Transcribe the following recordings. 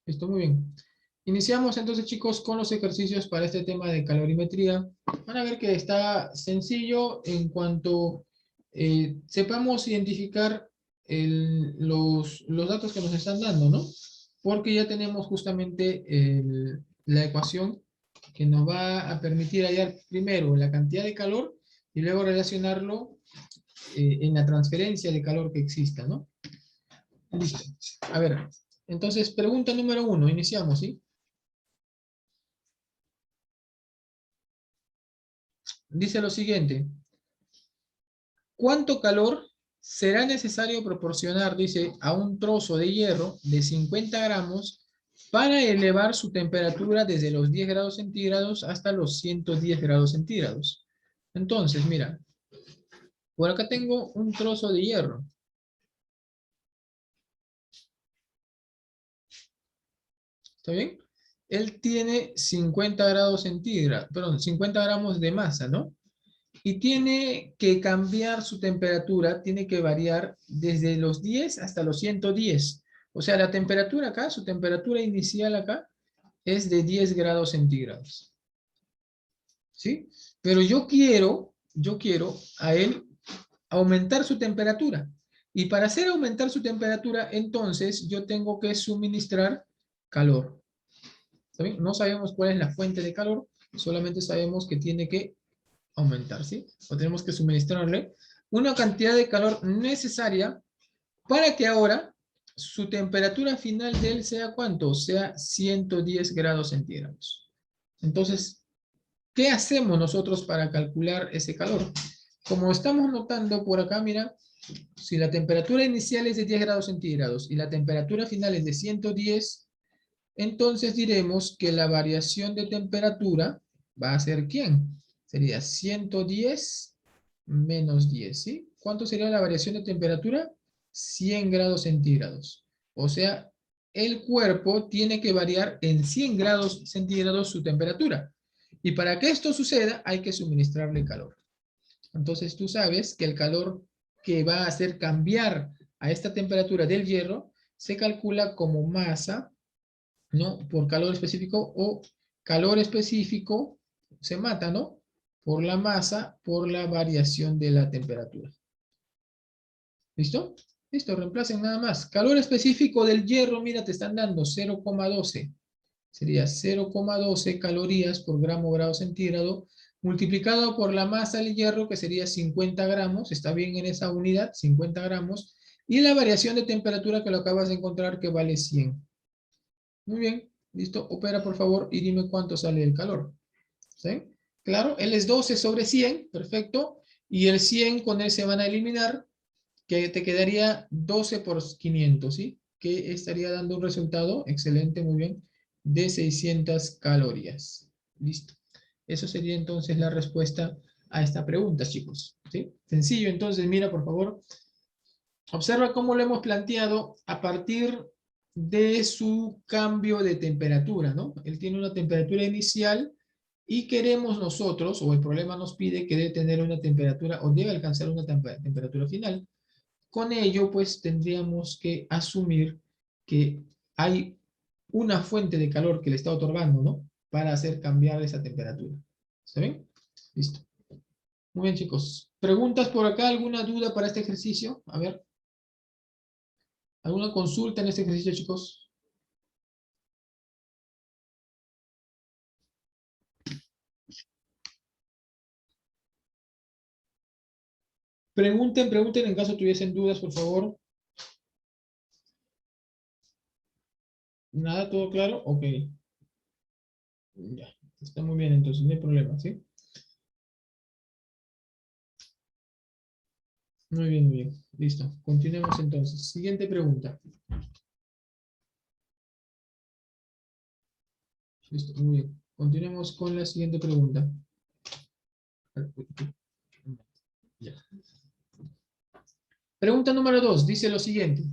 Listo, muy bien. Iniciamos entonces, chicos, con los ejercicios para este tema de calorimetría. Van a ver que está sencillo en cuanto sepamos identificar los datos que nos están dando, ¿no? Porque ya tenemos justamente la ecuación que nos va a permitir hallar primero la cantidad de calor y luego relacionarlo en la transferencia de calor que exista, ¿no? Listo. A ver, entonces, pregunta número 1, iniciamos, ¿sí? Dice lo siguiente: ¿cuánto calor será necesario proporcionar, dice, a un trozo de hierro de 50 gramos para elevar su temperatura desde los 10 grados centígrados hasta los 110 grados centígrados? Entonces, mira, por acá tengo un trozo de hierro. ¿Está bien? Él tiene 50 grados centígrados, perdón, 50 gramos de masa, ¿no? Y tiene que cambiar su temperatura, tiene que variar desde los 10 hasta los 110. O sea, la temperatura acá, su temperatura inicial acá, es de 10 grados centígrados. ¿Sí? Pero yo quiero a él aumentar su temperatura. Y para hacer aumentar su temperatura, entonces yo tengo que suministrar calor. ¿Está bien? No sabemos cuál es la fuente de calor, solamente sabemos que tiene que aumentar, ¿sí? O tenemos que suministrarle una cantidad de calor necesaria para que ahora su temperatura final de él sea ¿cuánto? Sea 110 grados centígrados. Entonces, ¿qué hacemos nosotros para calcular ese calor? Como estamos notando por acá, mira, si la temperatura inicial es de 10 grados centígrados y la temperatura final es de 110, entonces diremos que la variación de temperatura va a ser ¿quién? Sería 110 menos 10, ¿sí? ¿Cuánto sería la variación de temperatura? 100 grados centígrados. O sea, el cuerpo tiene que variar en 100 grados centígrados su temperatura. Y para que esto suceda, hay que suministrarle calor. Entonces tú sabes que el calor que va a hacer cambiar a esta temperatura del hierro se calcula como masa, ¿no? Por calor específico, o calor específico se mata, ¿no? Por la masa, por la variación de la temperatura. ¿Listo? Listo, reemplacen nada más. Calor específico del hierro, mira, te están dando 0,12. Sería 0,12 calorías por gramo grado centígrado, multiplicado por la masa del hierro, que sería 50 gramos. Está bien en esa unidad, 50 gramos. Y la variación de temperatura que lo acabas de encontrar, que vale 100. Muy bien, listo. Opera, por favor, y dime cuánto sale el calor. ¿Sí? Claro, él es 12 sobre 100, perfecto. Y el 100 con él se van a eliminar, que te quedaría 12 por 500, ¿sí? Que estaría dando un resultado, excelente, muy bien, de 600 calorías. Listo. Eso sería entonces la respuesta a esta pregunta, chicos. ¿Sí? Sencillo, entonces, mira, por favor. Observa cómo lo hemos planteado a partir de su cambio de temperatura, ¿no? Él tiene una temperatura inicial y queremos nosotros, o el problema nos pide que debe tener una temperatura, o debe alcanzar una temperatura final. Con ello, pues, tendríamos que asumir que hay una fuente de calor que le está otorgando, ¿no? Para hacer cambiar esa temperatura. ¿Está bien? Listo. Muy bien, chicos. ¿Preguntas por acá? ¿Alguna duda para este ejercicio? A ver. ¿Alguna consulta en este ejercicio, chicos? Pregunten en caso tuviesen dudas, por favor. ¿Nada? ¿Todo claro? Ok. Ya. Está muy bien, entonces no hay problema, ¿sí? Muy bien, muy bien. Listo. Continuemos entonces. Siguiente pregunta. Listo, muy bien. Continuemos con la siguiente pregunta. Ya. Pregunta número 2. Dice lo siguiente.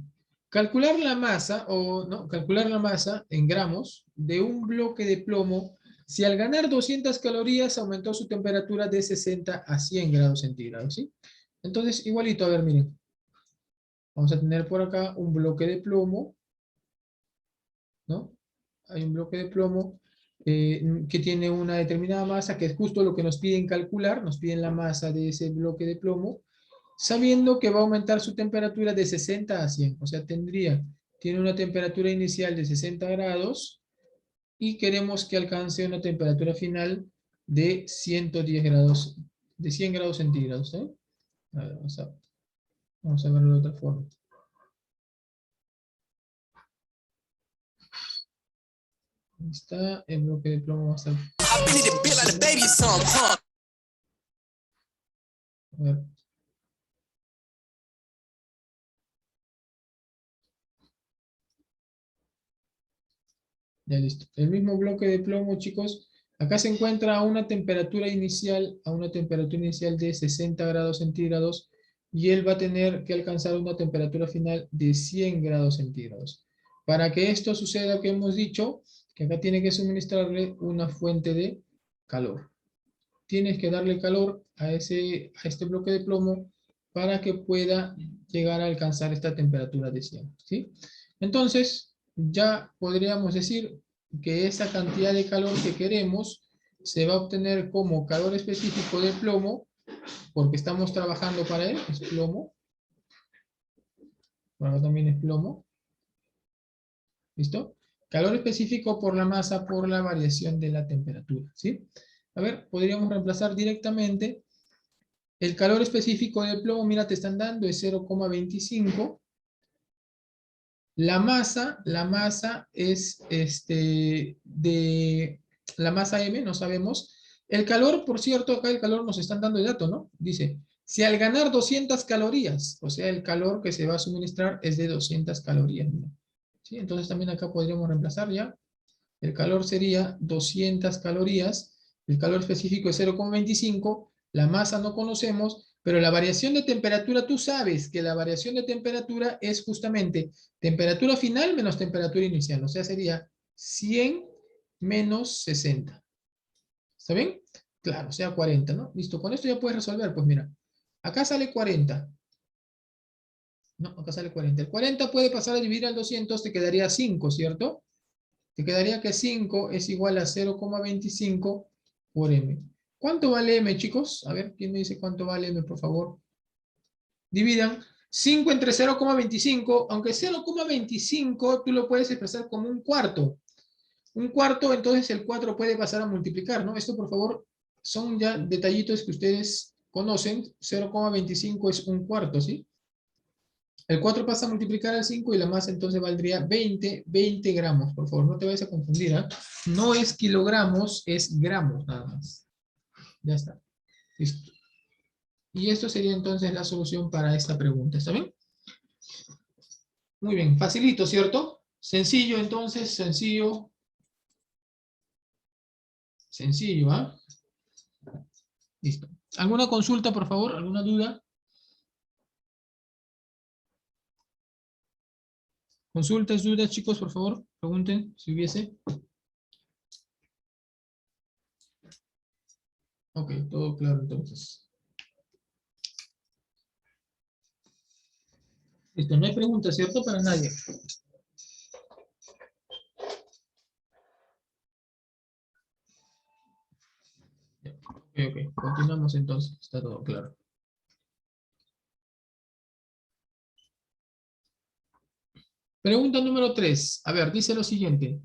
Calcular la masa, o no, calcular la masa en gramos de un bloque de plomo si al ganar 200 calorías aumentó su temperatura de 60 a 100 grados centígrados, ¿sí? Entonces, igualito, a ver, miren. Vamos a tener por acá un bloque de plomo, ¿no? hay un bloque de plomo que tiene una determinada masa, que es justo lo que nos piden calcular, nos piden la masa de ese bloque de plomo, sabiendo que va a aumentar su temperatura de 60 a 100, o sea, tiene una temperatura inicial de 60 grados y queremos que alcance una temperatura final de 110 grados, de 100 grados centígrados, ¿eh? A ver, vamos a verlo de otra forma. Ahí está, el bloque de plomo va a estar... A ver. Ya listo. El mismo bloque de plomo, chicos, acá se encuentra a una temperatura inicial, de 60 grados centígrados, y él va a tener que alcanzar una temperatura final de 100 grados centígrados. Para que esto suceda, que hemos dicho, que acá tiene que suministrarle una fuente de calor. Tienes que darle calor a este bloque de plomo para que pueda llegar a alcanzar esta temperatura de 100, ¿sí? Entonces, ya podríamos decir que esa cantidad de calor que queremos se va a obtener como calor específico de plomo, porque estamos trabajando para él, es plomo. Bueno, también es plomo. ¿Listo? Calor específico por la masa, por la variación de la temperatura, ¿sí? A ver, podríamos reemplazar directamente el calor específico del plomo, mira, te están dando es 0,25. La masa es la masa M, no sabemos. El calor, por cierto, acá el calor nos están dando el dato, ¿no? Dice, si al ganar 200 calorías, o sea, el calor que se va a suministrar es de 200 calorías, ¿no? ¿Sí? Entonces también acá podríamos reemplazar ya. El calor sería 200 calorías, el calor específico es 0,25, la masa no conocemos, pero la variación de temperatura, tú sabes que la variación de temperatura es justamente temperatura final menos temperatura inicial, o sea, sería 100 menos 60. ¿Está bien? Claro, o sea, 40, ¿no? Listo, con esto ya puedes resolver, pues mira, acá sale 40. No, acá sale 40. El 40 puede pasar a dividir al 200, te quedaría 5, ¿cierto? Te quedaría que 5 es igual a 0,25 por m. ¿Cuánto vale m, chicos? A ver, ¿quién me dice cuánto vale m, por favor? Dividan 5 entre 0,25, aunque 0,25 tú lo puedes expresar como un cuarto. Un cuarto, entonces el 4 puede pasar a multiplicar, ¿no? Esto, por favor, son ya detallitos que ustedes conocen. 0,25 es un cuarto, ¿sí? El 4 pasa a multiplicar al 5 y la masa entonces valdría 20 gramos. Por favor, no te vayas a confundir, ¿eh? No es kilogramos, es gramos nada más. Ya está. Listo. Y esto sería entonces la solución para esta pregunta. ¿Está bien? Muy bien. Facilito, ¿cierto? Sencillo, entonces. Sencillo. Sencillo, ¿ah? Listo. ¿Alguna consulta, por favor? ¿Alguna duda? Consultas, dudas, chicos, por favor. Pregunten si hubiese. Ok, todo claro entonces. Listo, no hay preguntas, ¿cierto? Para nadie. Ok, continuamos entonces, está todo claro. Pregunta número 3. A ver, dice lo siguiente.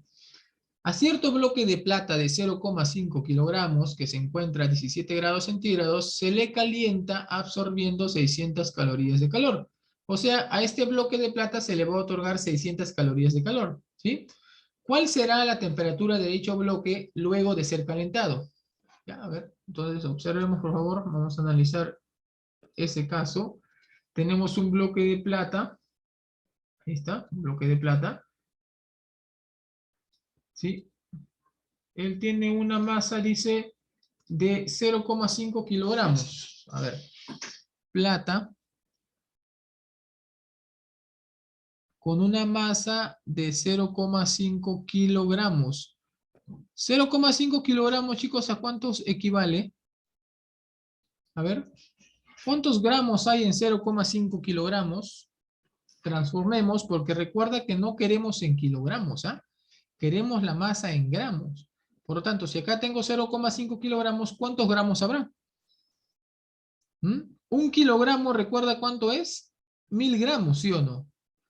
A cierto bloque de plata de 0,5 kilogramos que se encuentra a 17 grados centígrados, se le calienta absorbiendo 600 calorías de calor. O sea, a este bloque de plata se le va a otorgar 600 calorías de calor, ¿sí? ¿Cuál será la temperatura de dicho bloque luego de ser calentado? Ya, a ver, entonces observemos por favor, vamos a analizar ese caso. Tenemos un bloque de plata, ahí está, un bloque de plata, ¿sí? Él tiene una masa, dice, de 0,5 kilogramos. A ver, plata con una masa de 0,5 kilogramos. 0,5 kilogramos, chicos, ¿a cuántos equivale? A ver, ¿cuántos gramos hay en 0,5 kilogramos? Transformemos, porque recuerda que no queremos en kilogramos, ¿ah? queremos la masa en gramos. Por lo tanto, si acá tengo 0,5 kilogramos, ¿cuántos gramos habrá? Un kilogramo, ¿recuerda cuánto es? 1000 gramos, ¿sí o no?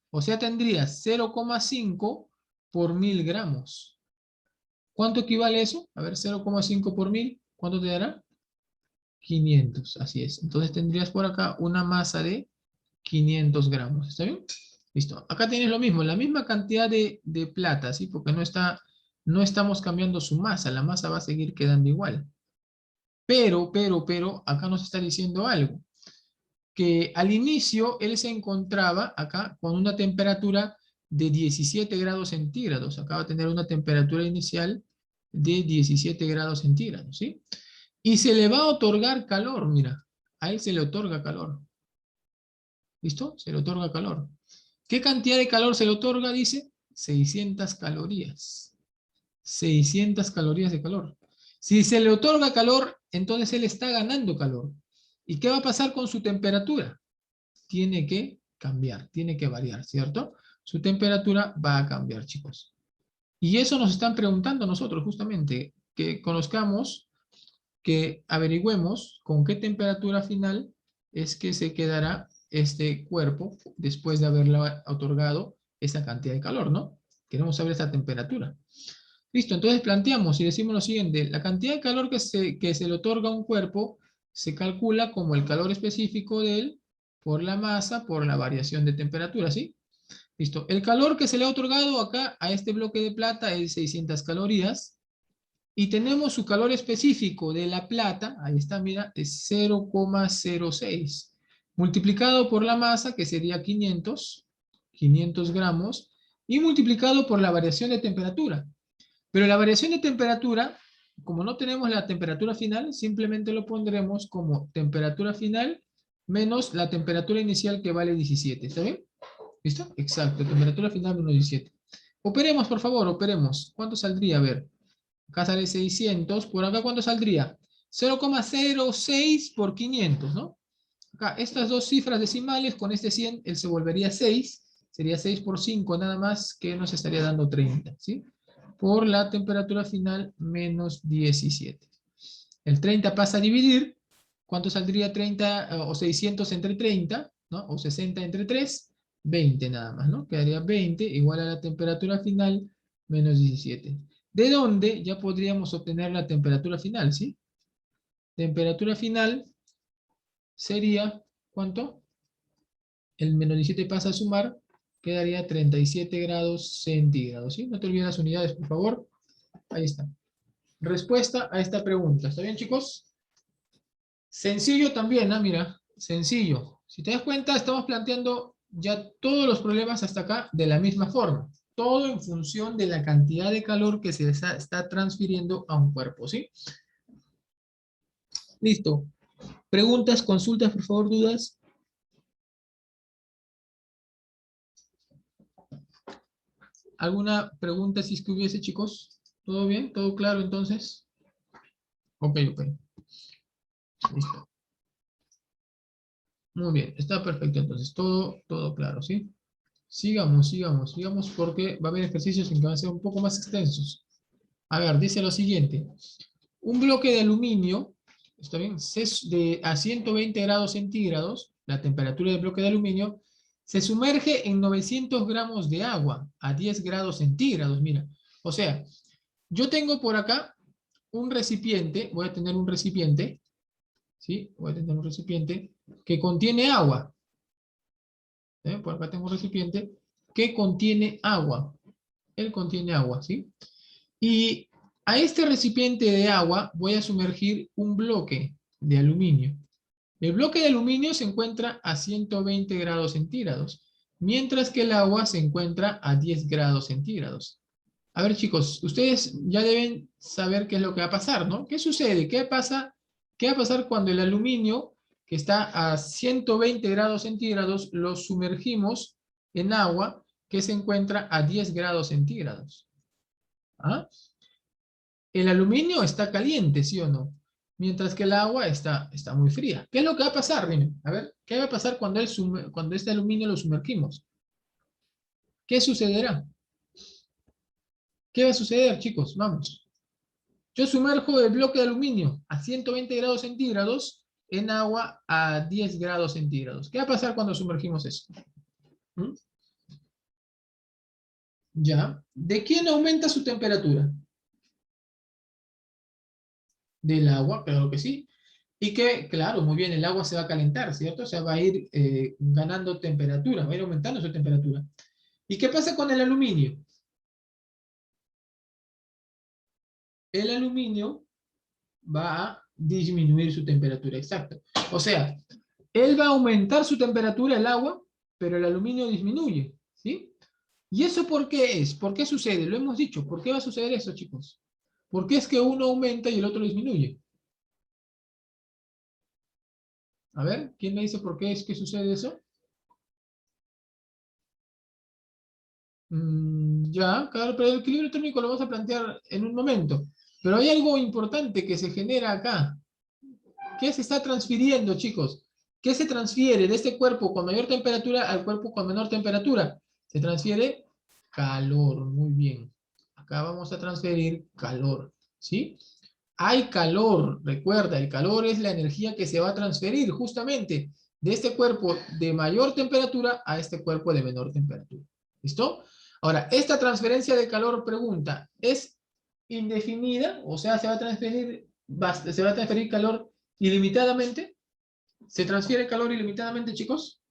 O sea, tendrías 0,5 por 1000 gramos. ¿Cuánto equivale eso? A ver, 0,5 por 1000, ¿cuánto te dará? 500, así es. Entonces tendrías por acá una masa de 500 gramos. ¿Está bien? Listo. Acá tienes lo mismo, la misma cantidad de plata, ¿sí? Porque no estamos cambiando su masa, la masa va a seguir quedando igual. Pero, acá nos está diciendo algo. Que al inicio él se encontraba acá con una temperatura de 17 grados centígrados. Acá va a tener una temperatura inicial de 17 grados centígrados, ¿sí? Y se le va a otorgar calor, mira. A él se le otorga calor. ¿Listo? Se le otorga calor. ¿Qué cantidad de calor se le otorga? Dice 600 calorías. 600 calorías de calor. Si se le otorga calor, entonces él está ganando calor. ¿Y qué va a pasar con su temperatura? Tiene que cambiar, tiene que variar, ¿cierto? Su temperatura va a cambiar, chicos. Y eso nos están preguntando nosotros, justamente, que conozcamos, que averigüemos con qué temperatura final es que se quedará este cuerpo después de haberle otorgado esa cantidad de calor, ¿no? Queremos saber esa temperatura. Listo, entonces planteamos y decimos lo siguiente, la cantidad de calor que se le otorga a un cuerpo se calcula como el calor específico de él por la masa, por la variación de temperatura, ¿sí? Listo, el calor que se le ha otorgado acá a este bloque de plata es 600 calorías y tenemos su calor específico de la plata, ahí está, mira, es 0,06 multiplicado por la masa, que sería 500 gramos, y multiplicado por la variación de temperatura. Pero la variación de temperatura, como no tenemos la temperatura final, simplemente lo pondremos como temperatura final menos la temperatura inicial que vale 17. ¿Está bien? ¿Listo? Exacto, temperatura final menos 17. Operemos, por favor, operemos. ¿Cuánto saldría? A ver, acá sale 600. ¿Por acá cuánto saldría? 0,06 por 500, ¿no? Acá, estas dos cifras decimales, con este 100, él se volvería 6. Sería 6 por 5 nada más, que nos estaría dando 30, ¿sí? Por la temperatura final menos 17. El 30 pasa a dividir. ¿Cuánto saldría 30 o 600 entre 30? ¿No? O 60 entre 3. 20 nada más, ¿no? Quedaría 20 igual a la temperatura final menos 17. ¿De dónde ya podríamos obtener la temperatura final, sí? Temperatura final sería, ¿cuánto? El menos 17 pasa a sumar, quedaría 37 grados centígrados, ¿sí? No te olvides las unidades, por favor. Ahí está. Respuesta a esta pregunta. ¿Está bien, chicos? Sencillo también, ¿ah? Mira, sencillo. Si te das cuenta, estamos planteando ya todos los problemas hasta acá de la misma forma. Todo en función de la cantidad de calor que se está transfiriendo a un cuerpo, ¿sí? Listo. Preguntas, consultas, por favor, dudas. ¿Alguna pregunta si es que hubiese, chicos? ¿Todo bien? ¿Todo claro entonces? Ok. Listo. Muy bien, está perfecto entonces. Todo claro, ¿sí? Sigamos porque va a haber ejercicios en que van a ser un poco más extensos. A ver, dice lo siguiente. Un bloque de aluminio, ¿está bien? A 120 grados centígrados, la temperatura del bloque de aluminio, se sumerge en 900 gramos de agua a 10 grados centígrados, mira. O sea, yo tengo por acá un recipiente, voy a tener un recipiente, ¿sí? Voy a tener un recipiente que contiene agua. Por acá tengo un recipiente que contiene agua. Él contiene agua, ¿sí? Y a este recipiente de agua voy a sumergir un bloque de aluminio. El bloque de aluminio se encuentra a 120 grados centígrados, mientras que el agua se encuentra a 10 grados centígrados. A ver, chicos, ustedes ya deben saber qué es lo que va a pasar, ¿no? ¿Qué sucede? ¿Qué pasa? ¿Qué va a pasar cuando el aluminio, que está a 120 grados centígrados, lo sumergimos en agua que se encuentra a 10 grados centígrados? ¿Ah? El aluminio está caliente, ¿sí o no? Mientras que el agua está muy fría. ¿Qué es lo que va a pasar, Rime? A ver, ¿qué va a pasar cuando este aluminio lo sumergimos? ¿Qué sucederá? ¿Qué va a suceder, chicos? Vamos. Yo sumerjo el bloque de aluminio a 120 grados centígrados en agua a 10 grados centígrados. ¿Qué va a pasar cuando sumergimos eso? ¿Mm? Ya. ¿De quién aumenta su temperatura? Del agua, claro que sí. Y que, claro, muy bien, el agua se va a calentar, ¿cierto? O sea, va a ir ganando temperatura, va a ir aumentando su temperatura. ¿Y qué pasa con el aluminio? El aluminio va a disminuir su temperatura, exacto. O sea, él va a aumentar su temperatura, el agua, pero el aluminio disminuye, ¿sí? ¿Y eso por qué es? ¿Por qué sucede? Lo hemos dicho. ¿Por qué va a suceder eso, chicos? ¿Por qué es que uno aumenta y el otro disminuye? A ver, ¿quién me dice por qué es que sucede eso? Ya, claro, pero el equilibrio térmico lo vamos a plantear en un momento. Pero hay algo importante que se genera acá. ¿Qué se está transfiriendo, chicos? ¿Qué se transfiere de este cuerpo con mayor temperatura al cuerpo con menor temperatura? Se transfiere calor, muy bien. Acá vamos a transferir calor, ¿sí? Hay calor, recuerda, el calor es la energía que se va a transferir justamente de este cuerpo de mayor temperatura a este cuerpo de menor temperatura. ¿Listo? Ahora, esta transferencia de calor, pregunta, ¿es indefinida? O sea, se va a transferir calor ilimitadamente. ¿Se transfiere calor ilimitadamente, chicos?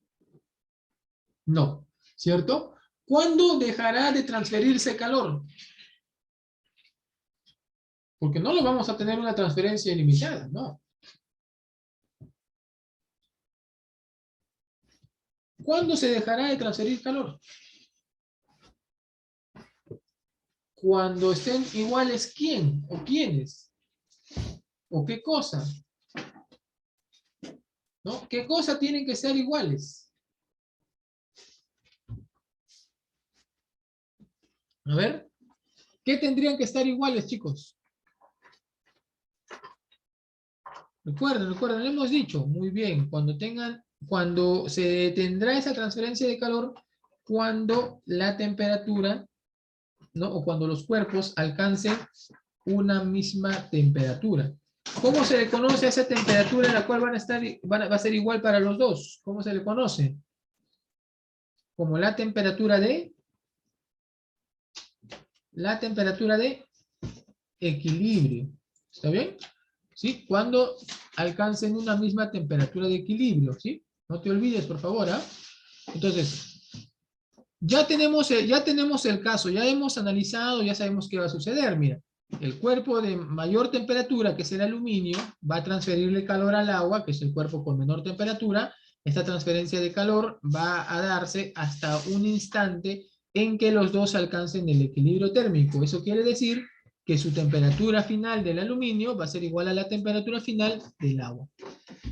No, ¿cierto? ¿Cuándo dejará de transferirse calor? Porque no lo vamos a tener una transferencia ilimitada, ¿no? ¿Cuándo se dejará de transferir calor? Cuando estén iguales, ¿quién? ¿O quiénes? ¿O qué cosa? ¿No? ¿Qué cosa tienen que ser iguales? A ver, ¿qué tendrían que estar iguales, chicos? Recuerden, lo hemos dicho, muy bien, cuando se detendrá esa transferencia de calor, cuando la temperatura, ¿no? O cuando los cuerpos alcancen una misma temperatura. ¿Cómo se le conoce a esa temperatura en la cual va a ser igual para los dos? ¿Cómo se le conoce? Como la temperatura de equilibrio. ¿Está bien? ¿Sí? Cuando alcancen una misma temperatura de equilibrio, ¿sí? No te olvides, por favor, ¿ah? Entonces, ya tenemos el caso, ya hemos analizado, ya sabemos qué va a suceder. Mira, el cuerpo de mayor temperatura, que es el aluminio, va a transferirle calor al agua, que es el cuerpo con menor temperatura. Esta transferencia de calor va a darse hasta un instante en que los dos alcancen el equilibrio térmico. Eso quiere decir que su temperatura final del aluminio va a ser igual a la temperatura final del agua.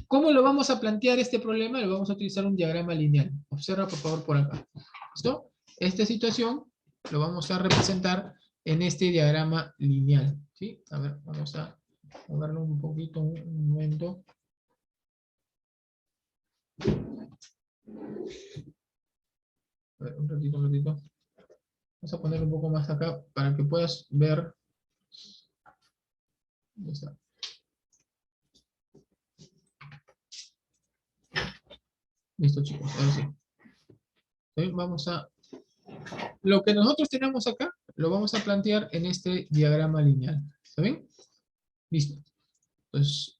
¿Cómo lo vamos a plantear este problema? Lo vamos a utilizar un diagrama lineal. Observa por favor por acá. ¿Listo? Esta situación lo vamos a representar en este diagrama lineal. ¿Sí? A ver, vamos a moverlo un poquito, un momento. A ver, un ratito, un ratito. Vamos a poner un poco más acá para que puedas ver. ¿Dónde está? Listo, chicos, ahora sí. ¿Sí? Vamos a... Lo que nosotros tenemos acá, lo vamos a plantear en este diagrama lineal. ¿Está bien? Listo. Entonces,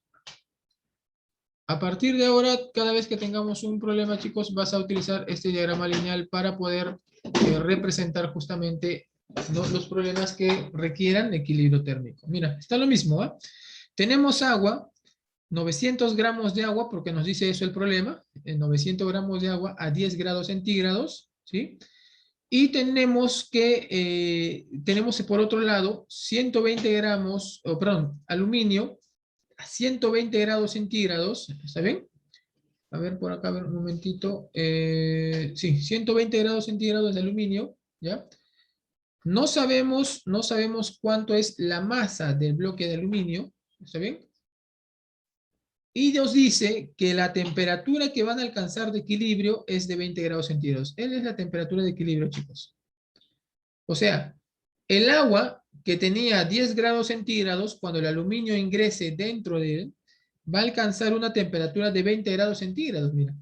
a partir de ahora, cada vez que tengamos un problema, chicos, vas a utilizar este diagrama lineal para poder representar justamente, ¿no?, los problemas que requieran equilibrio térmico. Mira, está lo mismo, ¿eh? Tenemos agua, 900 gramos de agua, porque nos dice eso el problema, 900 gramos de agua a 10 grados centígrados, ¿sí? Y tenemos por otro lado 120 gramos, perdón, aluminio a 120 grados centígrados, ¿está bien? A ver, por acá, a ver, un momentito. Sí, 120 grados centígrados de aluminio, ¿ya? No sabemos cuánto es la masa del bloque de aluminio, ¿está bien? Y nos dice que la temperatura que van a alcanzar de equilibrio es de 20 grados centígrados. Esa es la temperatura de equilibrio, chicos. O sea, El agua que tenía 10 grados centígrados, cuando el aluminio ingrese dentro de él, va a alcanzar una temperatura de 20 grados centígrados, mira.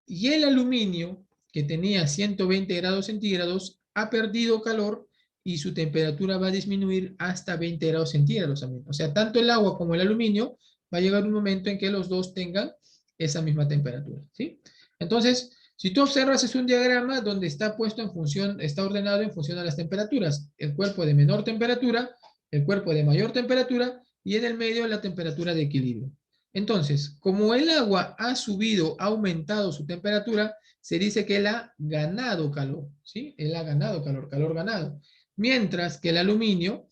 Y el aluminio que tenía 120 grados centígrados ha perdido calor y su temperatura va a disminuir hasta 20 grados centígrados también. O sea, tanto el agua como el aluminio va a llegar un momento en que los dos tengan esa misma temperatura, ¿sí? Entonces, si tú observas, es un diagrama donde está puesto en función, está ordenado en función a las temperaturas. El cuerpo de menor temperatura, el cuerpo de mayor temperatura y en el medio la temperatura de equilibrio. Entonces, como el agua ha subido, ha aumentado su temperatura, se dice que él ha ganado calor, ¿sí? Él ha ganado calor, calor ganado. Mientras que el aluminio,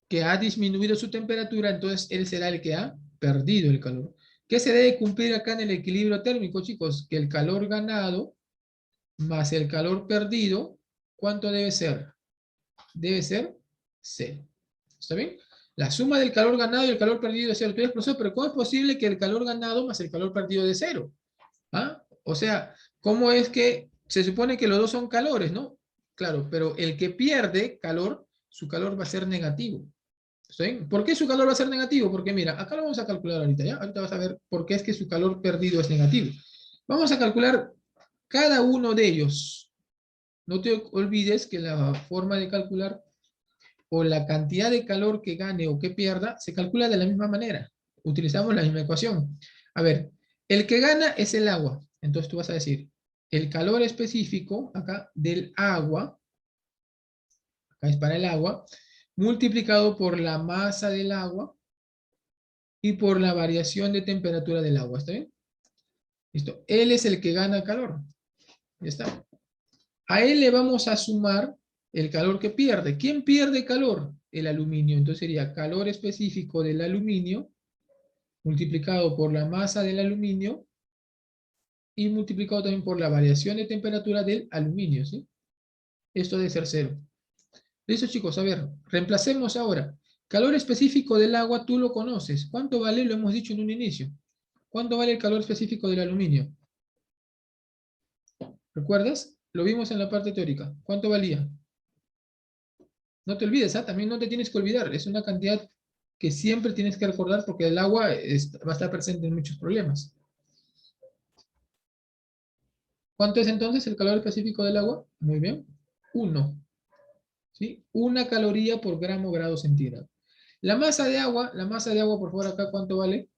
que ha disminuido su temperatura, entonces él será el que ha perdido el calor. ¿Qué se debe cumplir acá en el equilibrio térmico, chicos? Que el calor ganado más el calor perdido, ¿cuánto debe ser? Debe ser cero. ¿Está bien? La suma del calor ganado y el calor perdido es cero. Tú dices, profesor, pero ¿cómo es posible que el calor ganado más el calor perdido de cero? ¿Ah? O sea, ¿cómo es que se supone que los dos son calores, no? Claro, pero el que pierde calor, su calor va a ser negativo. ¿Está bien? ¿Por qué su calor va a ser negativo? Porque mira, acá lo vamos a calcular ahorita, ¿ya? Ahorita vas a ver por qué es que su calor perdido es negativo. Vamos a calcular cada uno de ellos. No te olvides que la forma de calcular o la cantidad de calor que gane o que pierda se calcula de la misma manera. Utilizamos la misma ecuación. A ver, el que gana es el agua. Entonces tú vas a decir, el calor específico acá del agua, acá es para el agua, multiplicado por la masa del agua y por la variación de temperatura del agua. ¿Está bien? Listo. Él es el que gana calor. Ya está. A él le vamos a sumar el calor que pierde. ¿Quién pierde calor? El aluminio. Entonces sería calor específico del aluminio multiplicado por la masa del aluminio y multiplicado también por la variación de temperatura del aluminio, ¿sí? Esto debe ser cero. Listo, chicos, a ver, reemplacemos ahora. Calor específico del agua, tú lo conoces. ¿Cuánto vale? Lo hemos dicho en un inicio. ¿Cuánto vale el calor específico del aluminio? ¿Recuerdas? Lo vimos en la parte teórica. ¿Cuánto valía? No te olvides, ¿ah? También no te tienes que olvidar. Es una cantidad que siempre tienes que recordar porque el agua va a estar presente en muchos problemas. ¿Cuánto es entonces el calor específico del agua? Muy bien. 1. ¿Sí? 1 caloría por grado centígrado. La masa de agua, por favor, acá, ¿cuánto vale?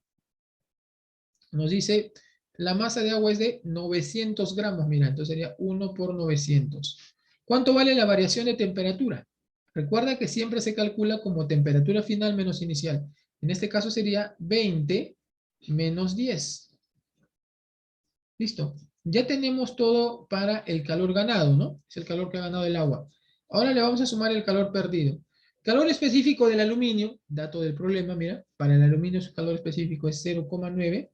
Nos dice, la masa de agua es de 900 gramos, mira, entonces sería 1 por 900. ¿Cuánto vale la variación de temperatura? Recuerda que siempre se calcula como temperatura final menos inicial. En este caso sería 20 menos 10. Listo. Ya tenemos todo para el calor ganado, ¿no? Es el calor que ha ganado el agua. Ahora le vamos a sumar el calor perdido. Calor específico del aluminio, dato del problema, mira, para el aluminio su calor específico es 0,9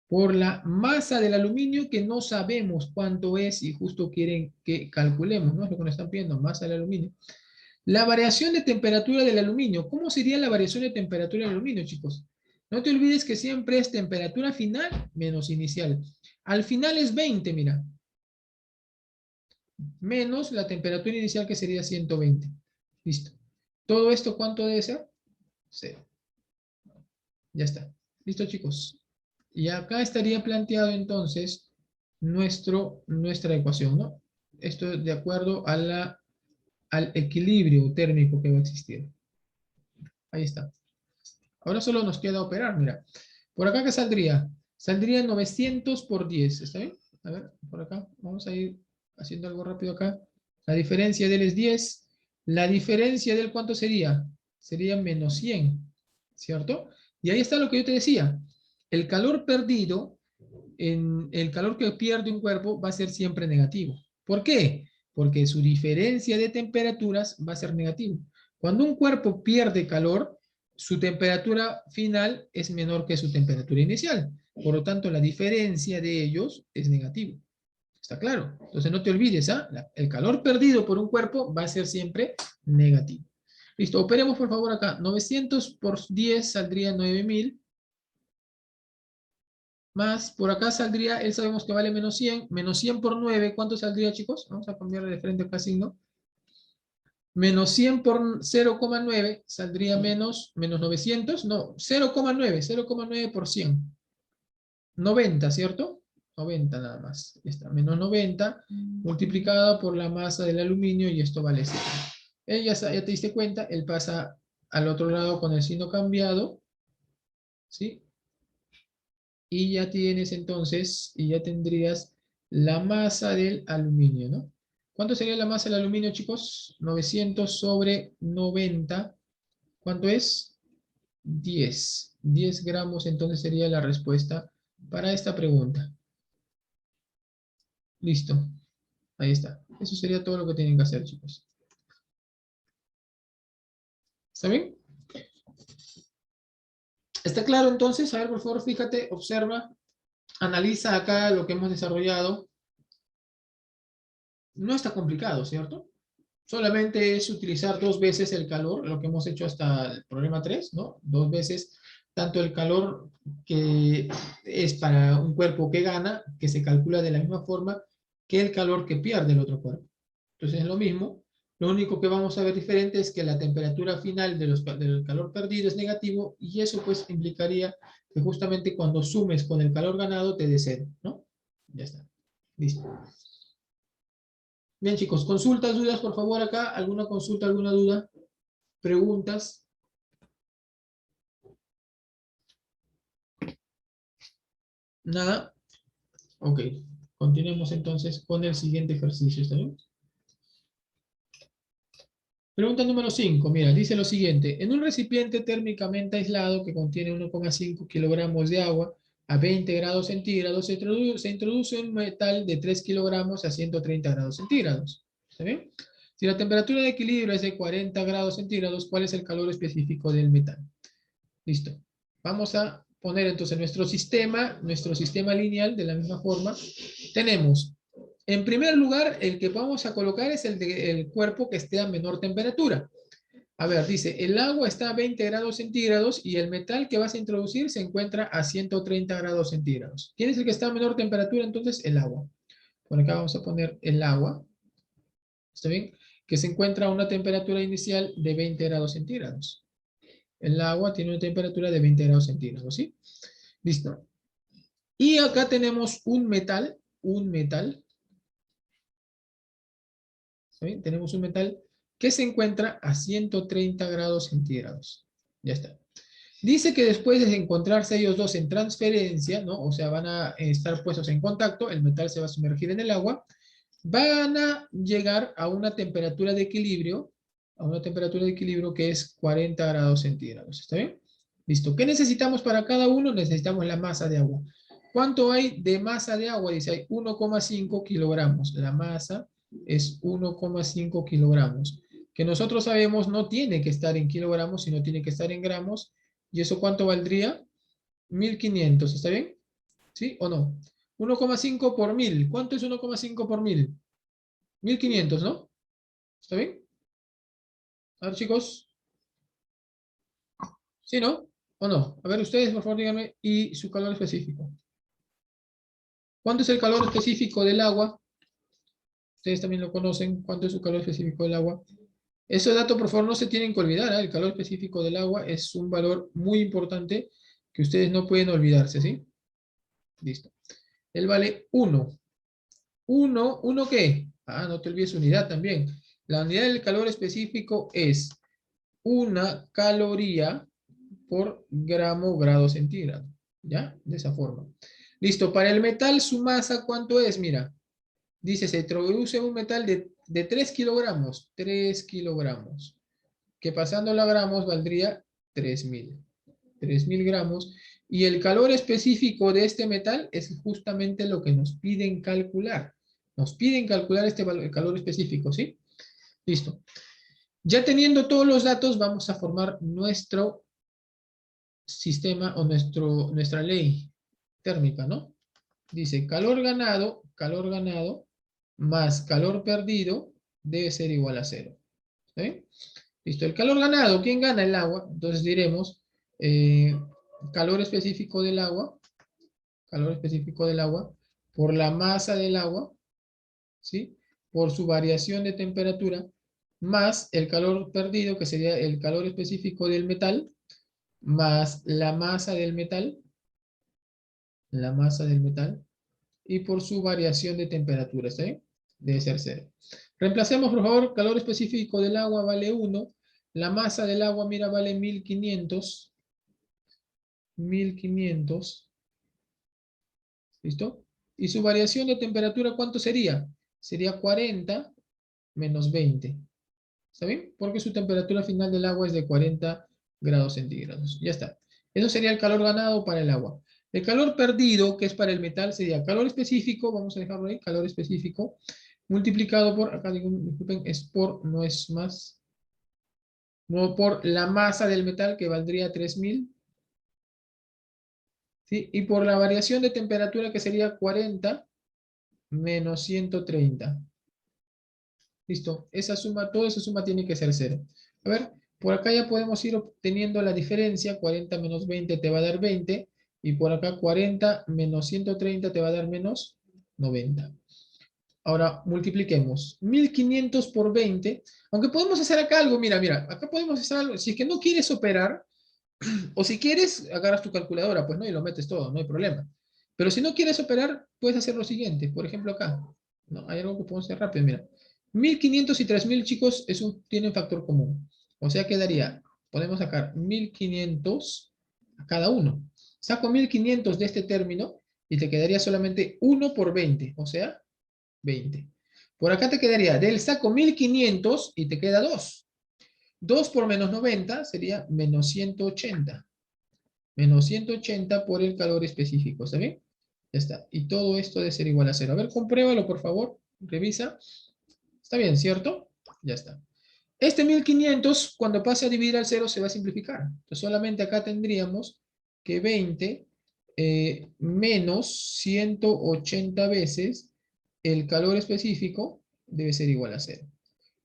por la masa del aluminio que no sabemos cuánto es y justo quieren que calculemos, ¿no? Es lo que nos están pidiendo, masa del aluminio. La variación de temperatura del aluminio. ¿Cómo sería la variación de temperatura del aluminio, chicos? No te olvides que siempre es temperatura final menos inicial. Al final es 20, mira. Menos la temperatura inicial que sería 120. Listo. ¿Todo esto cuánto debe ser? 0. Ya está. Listo, chicos. Y acá estaría planteado entonces nuestra ecuación, ¿no? Esto de acuerdo a al equilibrio térmico que va a existir. Ahí está. Ahora solo nos queda operar, mira. ¿Por acá qué saldría? Saldría 900 por 10, ¿está bien? A ver, por acá. Vamos a ir haciendo algo rápido acá. La diferencia de él es 10. La diferencia de él, ¿cuánto sería? Sería menos 100, ¿cierto? Y ahí está lo que yo te decía. El calor perdido, el calor que pierde un cuerpo va a ser siempre negativo. ¿Por qué? Porque su diferencia de temperaturas va a ser negativo. Cuando un cuerpo pierde calor, su temperatura final es menor que su temperatura inicial. Por lo tanto, la diferencia de ellos es negativa. ¿Está claro? Entonces no te olvides, ¿ah? El calor perdido por un cuerpo va a ser siempre negativo. Listo, operemos por favor acá. 900 por 10 saldría 9000. Más, por acá saldría, él sabemos que vale menos 100. Menos 100 por 9, ¿cuánto saldría, chicos? Vamos a cambiarle de frente acá signo. Menos 100 por 0,9 saldría menos 900. No, 0,9 por 100. 90, ¿cierto? 90 nada más. Ya está, menos 90 multiplicado por la masa del aluminio y esto vale 0. Ya te diste cuenta, él pasa al otro lado con el signo cambiado, ¿sí? Y ya tienes entonces, y ya tendrías la masa del aluminio, ¿no? ¿Cuánto sería la masa del aluminio, chicos? 900 sobre 90. ¿Cuánto es? 10. 10 gramos entonces sería la respuesta para esta pregunta. Listo. Ahí está. Eso sería todo lo que tienen que hacer, chicos. ¿Está bien? ¿Está claro entonces? A ver, por favor, fíjate, observa, analiza acá lo que hemos desarrollado. No está complicado, ¿cierto? Solamente es utilizar dos veces el calor, lo que hemos hecho hasta el problema 3, ¿no? Dos veces tanto el calor que es para un cuerpo que gana, que se calcula de la misma forma que el calor que pierde el otro cuerpo. Entonces es lo mismo. Lo único que vamos a ver diferente es que la temperatura final del calor perdido es negativo y eso pues implicaría que justamente cuando sumes con el calor ganado te dé cero, ¿no? Ya está. Listo. Bien, chicos, consultas, dudas, por favor, acá. ¿Alguna consulta, alguna duda? ¿Preguntas? Nada. Ok. Continuemos entonces con el siguiente ejercicio, ¿está bien? Pregunta número 5. Mira, dice lo siguiente. En un recipiente térmicamente aislado que contiene 1,5 kilogramos de agua a 20 grados centígrados, se introduce un metal de 3 kilogramos a 130 grados centígrados. ¿Está bien? Si la temperatura de equilibrio es de 40 grados centígrados, ¿cuál es el calor específico del metal? Listo. Vamos a poner entonces nuestro sistema lineal de la misma forma. Tenemos, en primer lugar, el que vamos a colocar es el cuerpo que esté a menor temperatura. A ver, dice, el agua está a 20 grados centígrados y el metal que vas a introducir se encuentra a 130 grados centígrados. ¿Quién es el que está a menor temperatura? Entonces, el agua. Por acá vamos a poner el agua. ¿Está bien? Que se encuentra a una temperatura inicial de 20 grados centígrados. El agua tiene una temperatura de 20 grados centígrados, ¿sí? Listo. Y acá tenemos un metal, ¿sí? Tenemos un metal que se encuentra a 130 grados centígrados. Ya está. Dice que después de encontrarse ellos dos en transferencia, ¿no? O sea, van a estar puestos en contacto, el metal se va a sumergir en el agua, van a llegar a una temperatura de equilibrio que es 40 grados centígrados. ¿Está bien? Listo. ¿Qué necesitamos para cada uno? Necesitamos la masa de agua. ¿Cuánto hay de masa de agua? Dice, hay 1,5 kilogramos. La masa es 1,5 kilogramos. Que nosotros sabemos no tiene que estar en kilogramos, sino tiene que estar en gramos. ¿Y eso cuánto valdría? 1500. ¿Está bien? ¿Sí o no? 1,5 por 1000. ¿Cuánto es 1,5 por 1000? 1500, ¿no? ¿Está bien? A ver, chicos. ¿Sí, no? ¿O no? A ver, ustedes, por favor, díganme. Y su calor específico. ¿Cuánto es el calor específico del agua? Ustedes también lo conocen. ¿Cuánto es su calor específico del agua? Ese dato, por favor, no se tienen que olvidar, ¿eh? El calor específico del agua es un valor muy importante que ustedes no pueden olvidarse, ¿sí? Listo. Él vale 1. ¿Uno qué? Ah, no te olvides unidad también. La unidad del calor específico es una caloría por grado centígrado. ¿Ya? De esa forma. Listo. Para el metal, su masa, ¿cuánto es? Mira. Dice, se introduce un metal de 3 kilogramos. 3 kilogramos. Que pasándolo a gramos valdría 3000. 3000 gramos. Y el calor específico de este metal es justamente lo que nos piden calcular. Nos piden calcular el calor específico, ¿sí? Listo. Ya teniendo todos los datos, vamos a formar nuestro sistema o nuestra ley térmica, ¿no? Dice calor ganado más calor perdido debe ser igual a cero. ¿Está bien? Listo. El calor ganado, ¿quién gana? El agua. Entonces diremos eh, calor específico del agua, calor específico del agua, por la masa del agua, ¿sí? Por su variación de temperatura más el calor perdido, que sería el calor específico del metal, más la masa del metal, y por su variación de temperatura, ¿está bien? Debe ser cero. Reemplacemos, por favor, calor específico del agua vale 1, la masa del agua, mira, vale 1500, 1500, ¿listo? Y su variación de temperatura, ¿cuánto sería? Sería 40 menos 20. ¿Está bien? Porque su temperatura final del agua es de 40 grados centígrados. Ya está. Eso sería el calor ganado para el agua. El calor perdido, que es para el metal, sería calor específico, vamos a dejarlo ahí, calor específico, multiplicado por, acá digo, disculpen, es por, no es más, no por la masa del metal, que valdría 3000, ¿sí? Y por la variación de temperatura, que sería 40 menos 130. Listo, esa suma, toda esa suma tiene que ser cero. A ver, por acá ya podemos ir obteniendo la diferencia. 40 menos 20 te va a dar 20. Y por acá 40 menos 130 te va a dar menos 90. Ahora multipliquemos 1500 por 20. Aunque podemos hacer acá algo, mira, mira, acá podemos hacer algo. Si es que no quieres operar, o si quieres, agarras tu calculadora, pues no, y lo metes todo, no hay problema. Pero si no quieres operar, puedes hacer lo siguiente. Por ejemplo, acá. ¿No? Hay algo que podemos hacer rápido, mira. 1500 y 3000, chicos, tienen factor común. O sea, quedaría, podemos sacar 1500 a cada uno. Saco 1500 de este término y te quedaría solamente 1 por 20, o sea, 20. Por acá te quedaría, del saco 1500 y te queda 2. 2 por menos 90 sería menos 180. Menos 180 por el calor específico, ¿está bien? Ya está. Y todo esto debe ser igual a cero. A ver, compruébalo, por favor. Revisa. Está bien, ¿cierto? Ya está. Este 1500, cuando pase a dividir al cero, se va a simplificar. Entonces, solamente acá tendríamos que 20 menos 180 veces el calor específico debe ser igual a cero.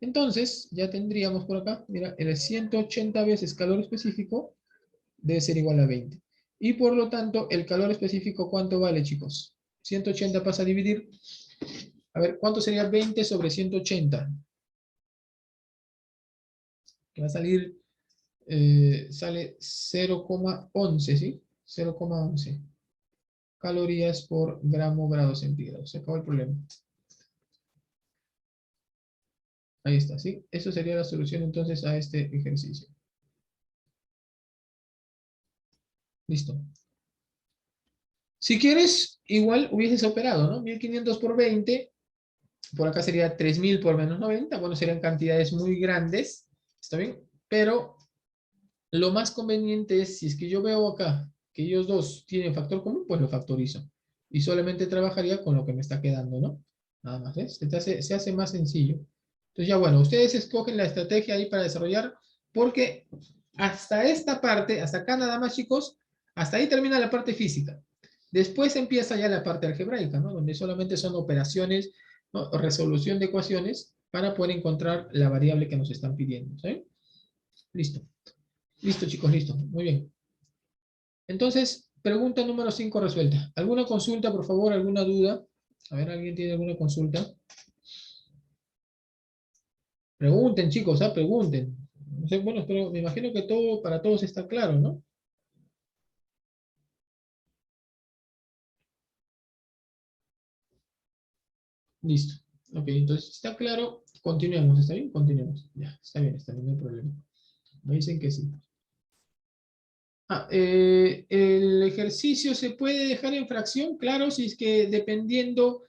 Entonces, ya tendríamos por acá, mira, el 180 veces calor específico debe ser igual a 20. Y por lo tanto, el calor específico, ¿cuánto vale, chicos? 180 pasa a dividir. A ver, ¿cuánto sería 20 sobre 180? Que va a salir, sale 0,11, ¿sí? 0,11 calorías por grado centígrado. Se acabó el problema. Ahí está, ¿sí? Eso sería la solución entonces a este ejercicio. Listo. Si quieres, igual hubieses operado, ¿no? 1500 por 20, por acá sería 3000 por menos 90, bueno, serían cantidades muy grandes, ¿está bien? Pero lo más conveniente es, si es que yo veo acá que ellos dos tienen factor común, pues lo factorizo. Y solamente trabajaría con lo que me está quedando, ¿no? Nada más, ¿ves? Se hace más sencillo. Entonces ya bueno, ustedes escogen la estrategia ahí para desarrollar, porque hasta esta parte, hasta acá nada más, chicos, hasta ahí termina la parte física. Después empieza ya la parte algebraica, ¿no? Donde solamente son operaciones, ¿no? O resolución de ecuaciones para poder encontrar la variable que nos están pidiendo, ¿sí? Listo. Listo, chicos, listo. Muy bien. Entonces, pregunta número 5 resuelta. ¿Alguna consulta, por favor? ¿Alguna duda? A ver, ¿alguien tiene alguna consulta? Pregunten, chicos, ¿ah? Pregunten. No sé, bueno, pero me imagino que todo para todos está claro, ¿no? Listo. Ok, entonces, ¿está claro? Continuemos, ¿está bien? Continuemos. Ya, está bien, no hay problema. Me dicen que sí. El ejercicio se puede dejar en fracción, claro, si es que dependiendo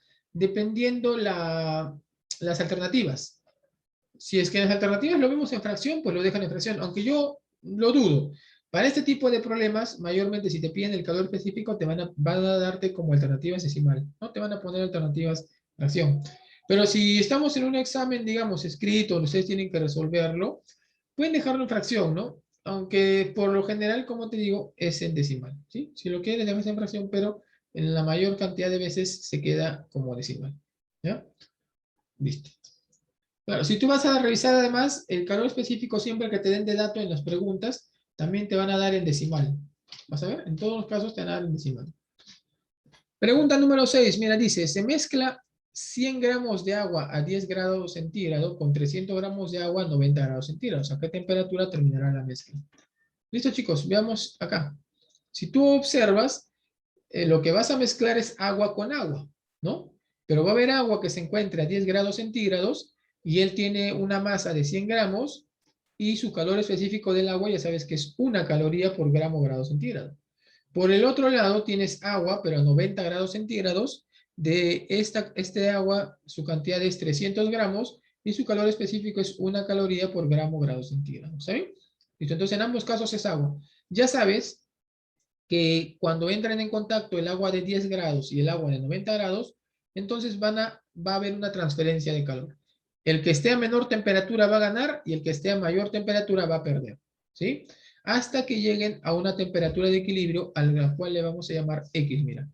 las alternativas. Si es que las alternativas lo vemos en fracción, pues lo dejan en fracción, aunque yo lo dudo. Para este tipo de problemas, mayormente si te piden el calor específico, van a darte como alternativas decimal, no te van a poner alternativas fracción. Pero si estamos en un examen, digamos, escrito, donde ustedes tienen que resolverlo, pueden dejarlo en fracción, ¿no? Aunque por lo general, como te digo, es en decimal, ¿sí? Si lo quieres, dejas en fracción, pero en la mayor cantidad de veces se queda como decimal, ¿ya? Listo. Claro, si tú vas a revisar además el calor específico siempre que te den de dato en las preguntas, también te van a dar en decimal. ¿Vas a ver? En todos los casos te van a dar en decimal. Pregunta número 6, mira, dice, 100 gramos de agua a 10 grados centígrados con 300 gramos de agua a 90 grados centígrados. ¿A qué temperatura terminará la mezcla? Listo, chicos, veamos acá. Si tú observas, lo que vas a mezclar es agua con agua, ¿no? Pero va a haber agua que se encuentre a 10 grados centígrados y él tiene una masa de 100 gramos y su calor específico del agua ya sabes que es 1 caloría por grado centígrado. Por el otro lado tienes agua, pero a 90 grados centígrados. De este agua, su cantidad es 300 gramos y su calor específico es 1 caloría por grado centígrado. ¿Saben? Listo, entonces en ambos casos es agua. Ya sabes que cuando entran en contacto el agua de 10 grados y el agua de 90 grados, entonces va a haber una transferencia de calor. El que esté a menor temperatura va a ganar y el que esté a mayor temperatura va a perder. ¿Sí? Hasta que lleguen a una temperatura de equilibrio a la cual le vamos a llamar X, mira.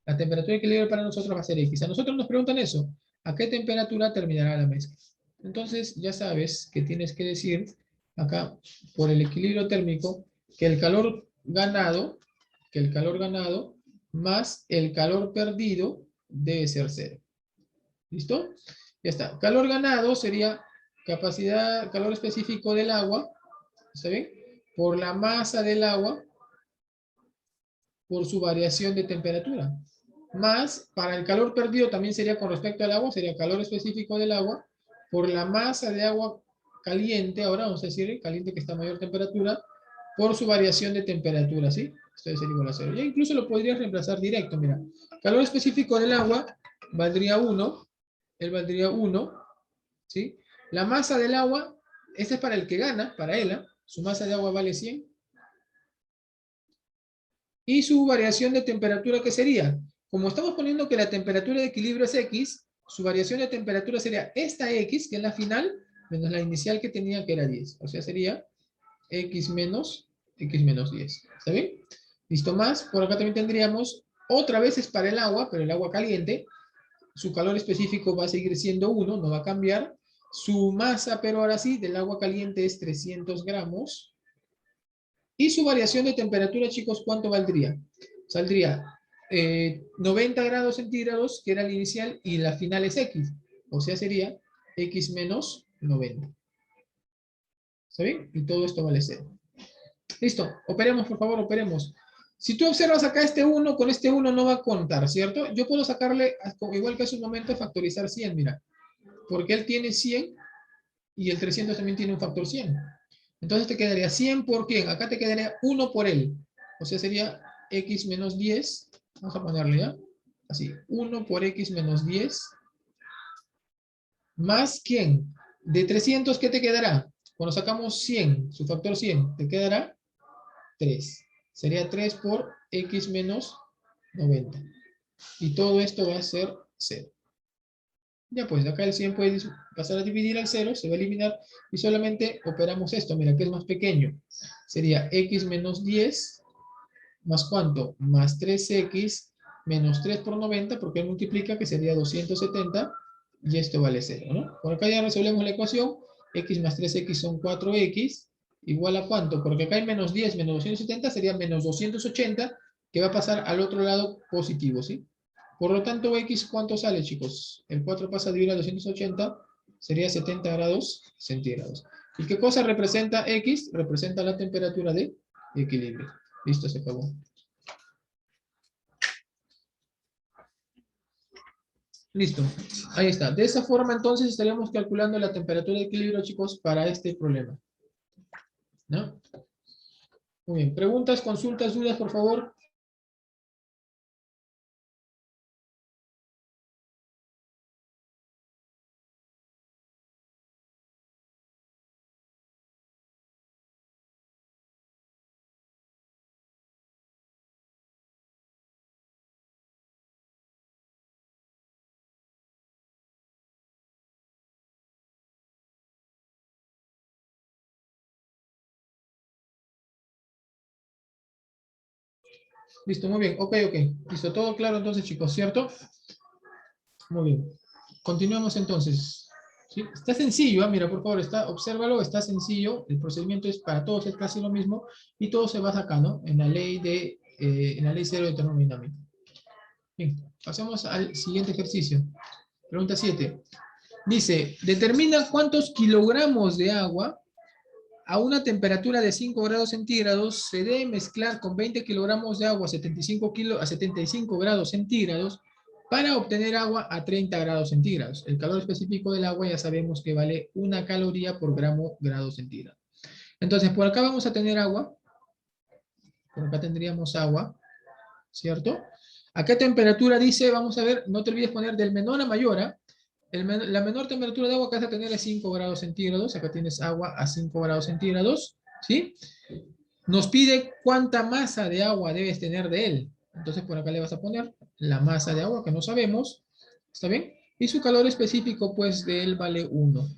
La temperatura de equilibrio para nosotros va a ser X. A nosotros nos preguntan eso. ¿A qué temperatura terminará la mezcla? Entonces ya sabes que tienes que decir acá, por el equilibrio térmico, que el calor ganado más el calor perdido debe ser 0. ¿Listo? Ya está. Calor ganado sería capacidad, calor específico del agua, ¿está bien? Por la masa del agua, por su variación de temperatura. Más, para el calor perdido también sería con respecto al agua, sería calor específico del agua, por la masa de agua caliente, ahora vamos a decir caliente que está a mayor temperatura, por su variación de temperatura, ¿sí? Esto debe ser igual a 0. Ya incluso lo podrías reemplazar directo, mira. Calor específico del agua valdría 1, él valdría 1, ¿sí? La masa del agua, este es para el que gana, para él, ¿eh? Su masa de agua vale 100. Y su variación de temperatura, ¿qué sería? Como estamos poniendo que la temperatura de equilibrio es X, su variación de temperatura sería esta X, que es la final, menos la inicial que tenía, que era 10. O sea, sería X menos 10. ¿Está bien? Listo más. Por acá también tendríamos, otra vez es para el agua, pero el agua caliente. Su calor específico va a seguir siendo 1, no va a cambiar. Su masa, pero ahora sí, del agua caliente es 300 gramos. Y su variación de temperatura, chicos, ¿cuánto valdría? Saldría 90 grados centígrados, que era el inicial, y la final es X. O sea, sería X menos 90. ¿Está bien? Y todo esto vale 0. Listo. Operemos, por favor, operemos. Si tú observas acá este 1, con este 1 no va a contar, ¿cierto? Yo puedo sacarle, igual que hace un momento, factorizar 100, mira. Porque él tiene 100 y el 300 también tiene un factor 100. Entonces te quedaría 100 por quién. Acá te quedaría 1 por él. O sea, sería X menos 10. Vamos a ponerle ya. Así. 1 por X menos 10. Más ¿quién? De 300, ¿qué te quedará? Cuando sacamos 100, su factor 100, te quedará 3. Sería 3 por X menos 90. Y todo esto va a ser 0. Ya pues, acá el 100 puede pasar a dividir al 0, se va a eliminar y solamente operamos esto. Mira, que es más pequeño. Sería X menos 10, ¿más cuánto? Más 3X menos 3 por 90, porque él multiplica, que sería 270, y esto vale 0, ¿no? Por acá ya resolvemos la ecuación. X más 3X son 4X, igual a ¿cuánto? Porque acá hay menos 10 menos 270 sería menos 280, que va a pasar al otro lado positivo, ¿sí? Por lo tanto, X, ¿cuánto sale, chicos? El 4 pasa a dividir a 280, sería 70 grados centígrados. ¿Y qué cosa representa X? Representa la temperatura de equilibrio. Listo, se acabó. Listo, ahí está. De esa forma, entonces, estaríamos calculando la temperatura de equilibrio, chicos, para este problema. ¿No? Muy bien. ¿Preguntas, consultas, dudas, por favor? Listo, muy bien. Ok, ok. Listo, todo claro entonces, chicos, ¿cierto? Muy bien. Continuemos entonces. ¿Sí? Está sencillo, mira, por favor, obsérvalo, está sencillo. El procedimiento es para todos, es casi lo mismo. Y todo se basa acá, ¿no? En la ley cero de termodinámica. Bien, pasamos al siguiente ejercicio. Pregunta 7. Dice, determina cuántos kilogramos de agua a una temperatura de 5 grados centígrados se debe mezclar con 20 kilogramos de agua a 75 grados centígrados para obtener agua a 30 grados centígrados. El calor específico del agua ya sabemos que vale 1 caloría por grado centígrado. Entonces, por acá vamos a tener agua. Por acá tendríamos agua, ¿cierto? ¿A qué temperatura dice? Vamos a ver, no te olvides poner del menor a mayor, ¿eh? La menor temperatura de agua que vas a tener es 5 grados centígrados. Acá tienes agua a 5 grados centígrados, ¿sí? Nos pide cuánta masa de agua debes tener de él. Entonces por acá le vas a poner la masa de agua que no sabemos, ¿está bien? Y su calor específico, pues, de él vale 1.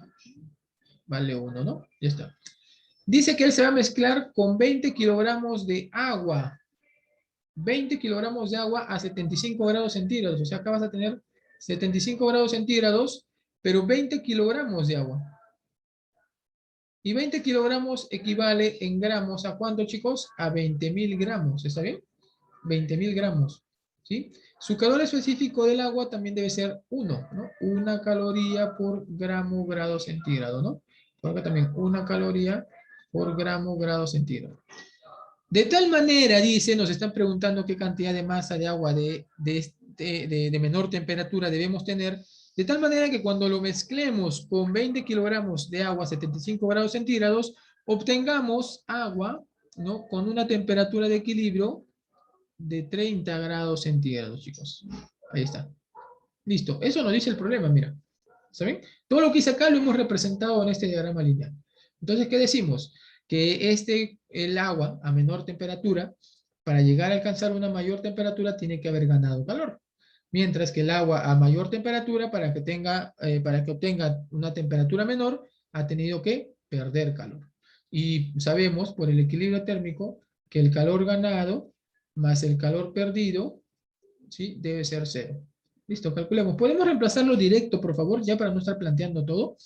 Vale 1, ¿no? Ya está. Dice que él se va a mezclar con 20 kilogramos de agua. 20 kilogramos de agua a 75 grados centígrados. O sea, acá vas a tener 75 grados centígrados, pero 20 kilogramos de agua. Y 20 kilogramos equivale en gramos ¿a cuánto, chicos? A 20.000 gramos. ¿Está bien? 20.000 gramos. ¿Sí? Su calor específico del agua también debe ser 1, ¿no? 1 caloría por grado centígrado, ¿no? Por acá también 1 caloría por grado centígrado. De tal manera, dice, nos están preguntando qué cantidad de masa de agua de menor temperatura debemos tener, de tal manera que cuando lo mezclemos con 20 kilogramos de agua a 75 grados centígrados, obtengamos agua, ¿no? Con una temperatura de equilibrio de 30 grados centígrados, chicos. Ahí está. Listo. Eso nos dice el problema, mira. ¿Saben? Todo lo que hice acá lo hemos representado en este diagrama lineal. Entonces, ¿qué decimos? Que el agua a menor temperatura, para llegar a alcanzar una mayor temperatura, tiene que haber ganado calor. Mientras que el agua a mayor temperatura, para que obtenga una temperatura menor, ha tenido que perder calor. Y sabemos, por el equilibrio térmico, que el calor ganado más el calor perdido, ¿sí? Debe ser 0. Listo, calculemos. ¿Podemos reemplazarlo directo, por favor, ya para no estar planteando todo?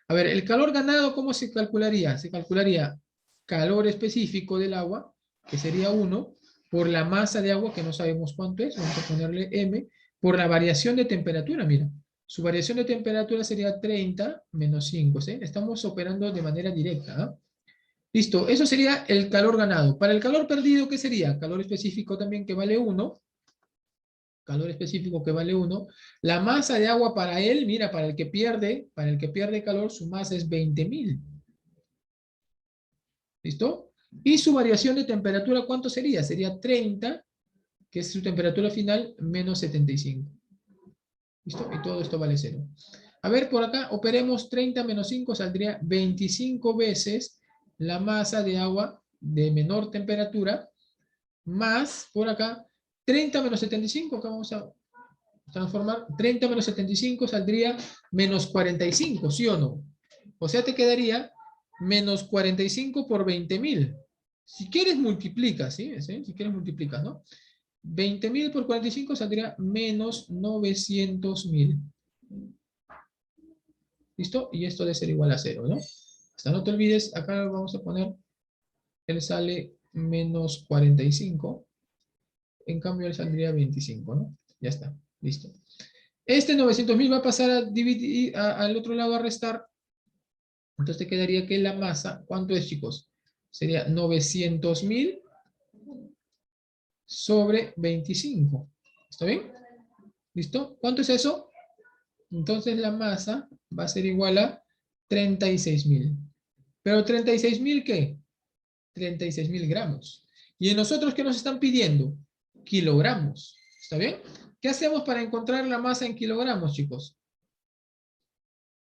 A ver, el calor ganado, ¿cómo se calcularía? Se calcularía calor específico del agua, que sería 1, por la masa de agua, que no sabemos cuánto es, vamos a ponerle M, por la variación de temperatura, mira. Su variación de temperatura sería 30 menos 5, ¿sí? Estamos operando de manera directa, ¿ah? Listo, eso sería el calor ganado. Para el calor perdido, ¿qué sería? Calor específico también que vale 1, calor específico que vale 1. La masa de agua para él, mira, para el que pierde calor, su masa es 20.000. ¿Listo? Y su variación de temperatura, ¿cuánto sería? Sería 30, que es su temperatura final, menos 75. ¿Listo? Y todo esto vale 0. A ver, por acá, operemos 30 menos 5, saldría 25 veces la masa de agua de menor temperatura, más, por acá, 30 menos 75, que vamos a transformar, 30 menos 75 saldría menos 45, ¿sí o no? O sea, te quedaría menos 45 por 20.000. Si quieres multiplicas, ¿sí? ¿Sí? Si quieres multiplicas, ¿no? 20.000 por 45 saldría menos 900.000. ¿Listo? Y esto debe ser igual a 0, ¿no? Hasta no te olvides, acá vamos a poner, él sale menos 45. En cambio, él saldría 25, ¿no? Ya está, listo. Este 900.000 va a pasar a dividir al otro lado a restar. Entonces te quedaría que la masa, ¿cuánto es, chicos? Sería 900.000 sobre 25. ¿Está bien? ¿Listo? ¿Cuánto es eso? Entonces la masa va a ser igual a 36.000. ¿Pero 36.000 qué? 36.000 gramos. ¿Y en nosotros qué nos están pidiendo? Kilogramos. ¿Está bien? ¿Qué hacemos para encontrar la masa en kilogramos, chicos?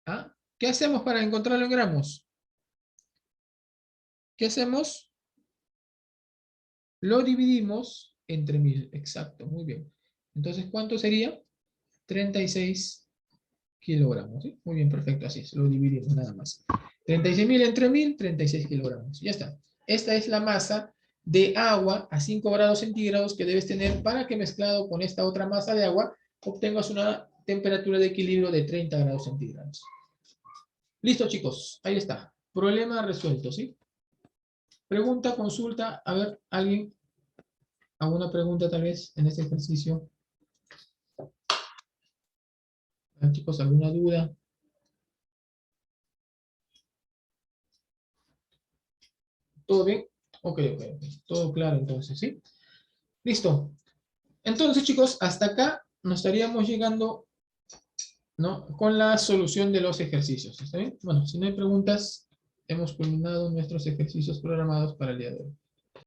¿Ah? ¿Qué hacemos para encontrarlo en gramos? ¿Qué hacemos? Lo dividimos entre 1000. Exacto, muy bien. Entonces, ¿cuánto sería? 36 kilogramos. ¿Sí? Muy bien, perfecto, así es. Lo dividimos nada más. 36.000 entre 1000, 36 kilogramos. Ya está. Esta es la masa de agua a 5 grados centígrados que debes tener para que mezclado con esta otra masa de agua obtengas una temperatura de equilibrio de 30 grados centígrados. Listo, chicos. Ahí está. Problema resuelto, ¿sí? Pregunta, consulta. A ver, ¿alguien? ¿Alguna pregunta tal vez en este ejercicio? Ah, chicos, ¿alguna duda? ¿Todo bien? Ok, ok, ok. Todo claro entonces, ¿sí? Listo. Entonces, chicos, hasta acá nos estaríamos llegando, ¿no? Con la solución de los ejercicios. ¿Está bien? Bueno, si no hay preguntas, hemos culminado nuestros ejercicios programados para el día de hoy.